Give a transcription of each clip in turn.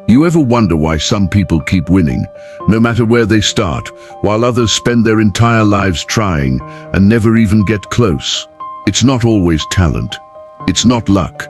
You ever wonder why some people keep winning, no matter where they start, while others spend their entire lives trying and never even get close? It's not always talent. It's not luck.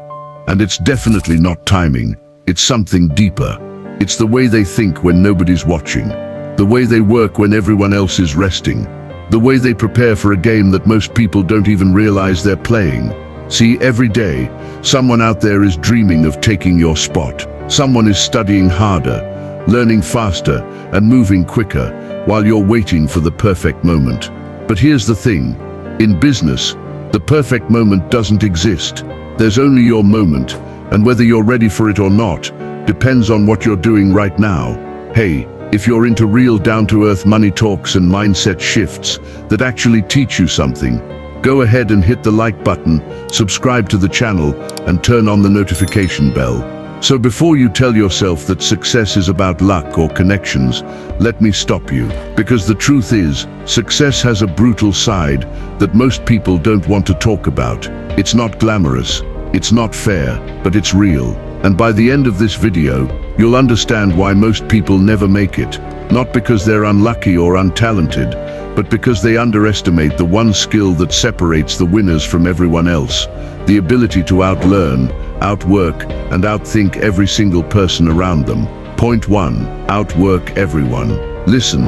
And it's definitely not timing. It's something deeper. It's the way they think when nobody's watching. The way they work when everyone else is resting. The way they prepare for a game that most people don't even realize they're playing. See, every day, someone out there is dreaming of taking your spot. Someone is studying harder, learning faster, and moving quicker, while you're waiting for the perfect moment. But here's the thing. In business, the perfect moment doesn't exist. There's only your moment, and whether you're ready for it or not, depends on what you're doing right now. Hey, if you're into real down-to-earth money talks and mindset shifts that actually teach you something, go ahead and hit the like button, subscribe to the channel, and turn on the notification bell. So before you tell yourself that success is about luck or connections, let me stop you. Because the truth is, success has a brutal side that most people don't want to talk about. It's not glamorous, it's not fair, but it's real. And by the end of this video, you'll understand why most people never make it. Not because they're unlucky or untalented, but because they underestimate the one skill that separates the winners from everyone else: the ability to outlearn, outwork, and outthink every single person around them. Point 1. Outwork everyone. Listen,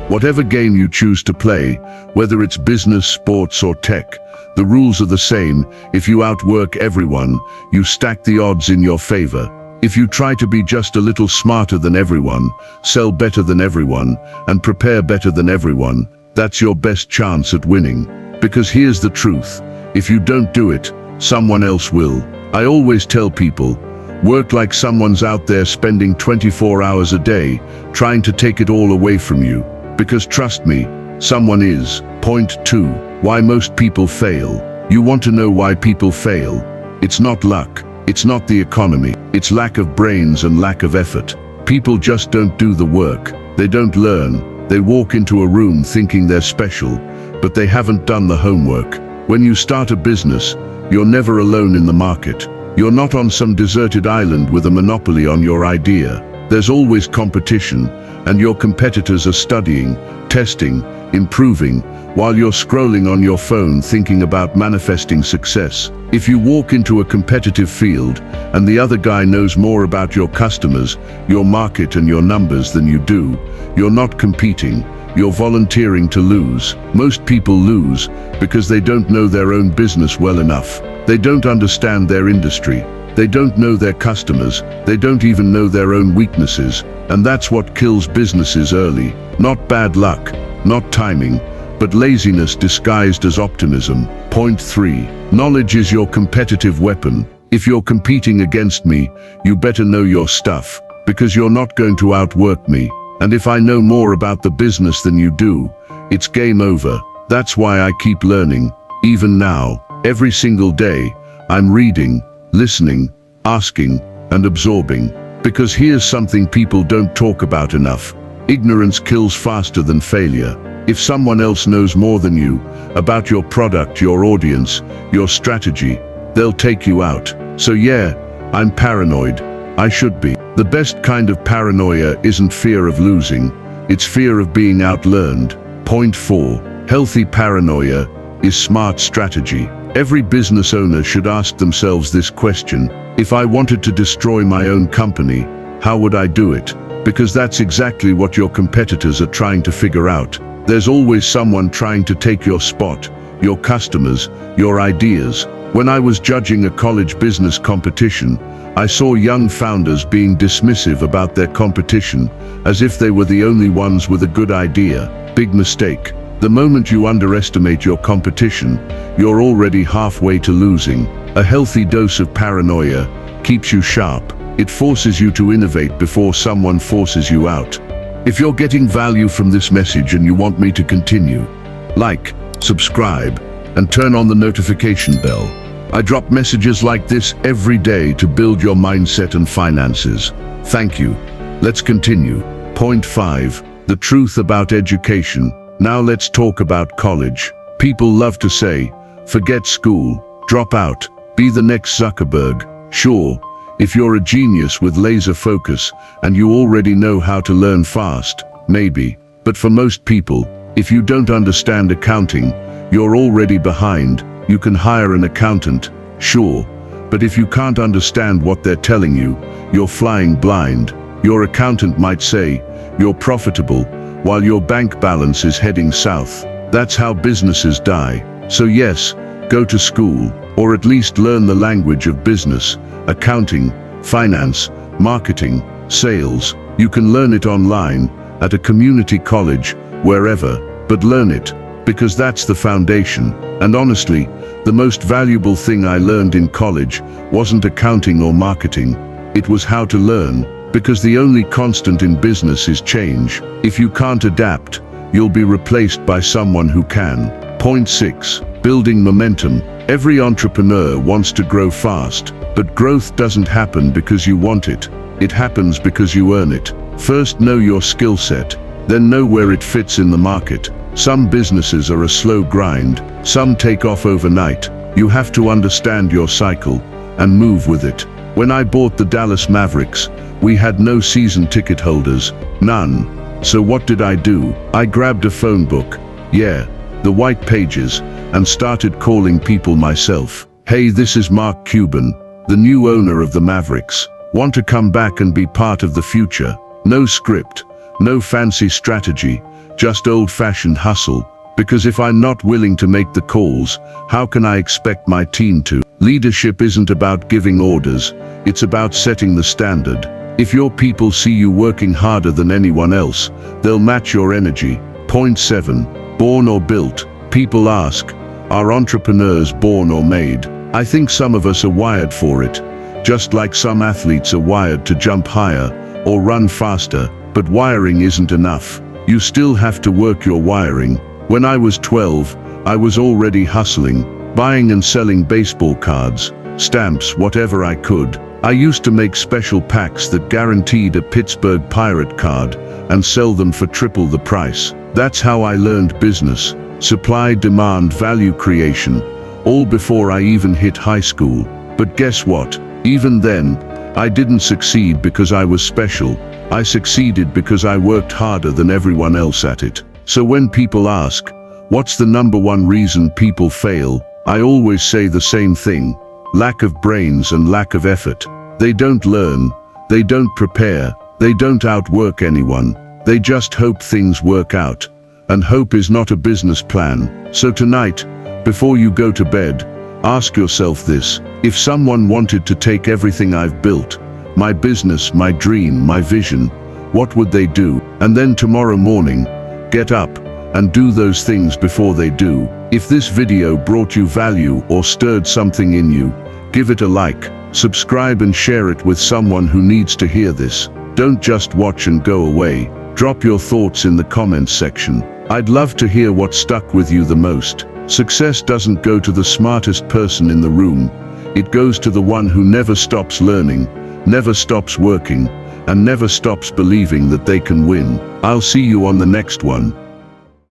whatever game you choose to play, whether it's business, sports, or tech, the rules are the same. If you outwork everyone, you stack the odds in your favor. If you try to be just a little smarter than everyone, sell better than everyone, and prepare better than everyone, that's your best chance at winning. Because here's the truth: if you don't do it, someone else will. I always tell people, work like someone's out there spending 24 hours a day, trying to take it all away from you. Because trust me, someone is. Point 2. Why most people fail. You want to know why people fail? It's not luck. It's not the economy. It's lack of brains and lack of effort. People just don't do the work. They don't learn. They walk into a room thinking they're special, but they haven't done the homework. When you start a business, you're never alone in the market. You're not on some deserted island with a monopoly on your idea. There's always competition, and your competitors are studying, testing, improving, while you're scrolling on your phone thinking about manifesting success. If you walk into a competitive field, and the other guy knows more about your customers, your market, and your numbers than you do, you're not competing. You're volunteering to lose. Most people lose because they don't know their own business well enough. They don't understand their industry. They don't know their customers. They don't even know their own weaknesses. And that's what kills businesses early. Not bad luck, not timing, but laziness disguised as optimism. Point 3. Knowledge is your competitive weapon. If you're competing against me, you better know your stuff, because you're not going to outwork me. And if I know more about the business than you do, it's game over. That's why I keep learning. Even now, every single day, I'm reading, listening, asking, and absorbing. Because here's something people don't talk about enough. Ignorance kills faster than failure. If someone else knows more than you about your product, your audience, your strategy, they'll take you out. So yeah, I'm paranoid. I should be. The best kind of paranoia isn't fear of losing, it's fear of being outlearned. Point 4. Healthy paranoia is smart strategy. Every business owner should ask themselves this question: if I wanted to destroy my own company, how would I do it? Because that's exactly what your competitors are trying to figure out. There's always someone trying to take your spot, your customers, your ideas. When I was judging a college business competition, I saw young founders being dismissive about their competition, as if they were the only ones with a good idea. Big mistake. The moment you underestimate your competition, you're already halfway to losing. A healthy dose of paranoia keeps you sharp. It forces you to innovate before someone forces you out. If you're getting value from this message and you want me to continue, like, subscribe, and turn on the notification bell. I drop messages like this every day to build your mindset and finances. Thank you. Let's continue. Point 5. The truth about education. Now let's talk about college. People love to say, forget school, drop out, be the next Zuckerberg. Sure, If you're a genius with laser focus and you already know how to learn fast, maybe. But for most people, if you don't understand accounting, you're already behind. You can hire an accountant, sure, but if you can't understand what they're telling you, you're flying blind. Your accountant might say, you're profitable, while your bank balance is heading south. That's how businesses die. So yes, go to school, or at least learn the language of business, accounting, finance, marketing, sales. You can learn it online, at a community college, wherever, but learn it, because that's the foundation. And honestly, the most valuable thing I learned in college wasn't accounting or marketing. It was how to learn, because the only constant in business is change. If you can't adapt, you'll be replaced by someone who can. Point 6. Building momentum. Every entrepreneur wants to grow fast, but growth doesn't happen because you want it. It happens because you earn it. First, know your skill set, then know where it fits in the market. Some businesses are a slow grind, some take off overnight. You have to understand your cycle and move with it. When I bought the Dallas Mavericks, we had no season ticket holders, none. So what did I do? I grabbed a phone book, the white pages, and started calling people myself. Hey, this is Mark Cuban, the new owner of the Mavericks. Want to come back and be part of the future? No script, no fancy strategy, just old-fashioned hustle. Because if I'm not willing to make the calls, how can I expect my team to? Leadership isn't about giving orders, it's about setting the standard. If your people see you working harder than anyone else, they'll match your energy. Point 7. Born or built? People ask, are entrepreneurs born or made? I think some of us are wired for it, just like some athletes are wired to jump higher or run faster, but wiring isn't enough. You still have to work your wiring. When I was 12, I was already hustling, buying and selling baseball cards, stamps, whatever I could. I used to make special packs that guaranteed a Pittsburgh Pirate card and sell them for triple the price. That's how I learned business, supply, demand, value creation, all before I even hit high school. But guess what? Even then, I didn't succeed because I was special. I succeeded because I worked harder than everyone else at it. So when people ask, what's the number one reason people fail? I always say the same thing: lack of brains and lack of effort. They don't learn, they don't prepare, they don't outwork anyone. They just hope things work out. And hope is not a business plan. So tonight, before you go to bed, ask yourself this: if someone wanted to take everything I've built, my business, my dream, my vision, what would they do? And then tomorrow morning, get up and do those things before they do. If this video brought you value or stirred something in you, give it a like, subscribe and share it with someone who needs to hear this. Don't just watch and go away. Drop your thoughts in the comments section. I'd love to hear what stuck with you the most. Success doesn't go to the smartest person in the room. It goes to the one who never stops learning, never stops working, and never stops believing that they can win. I'll see you on the next one.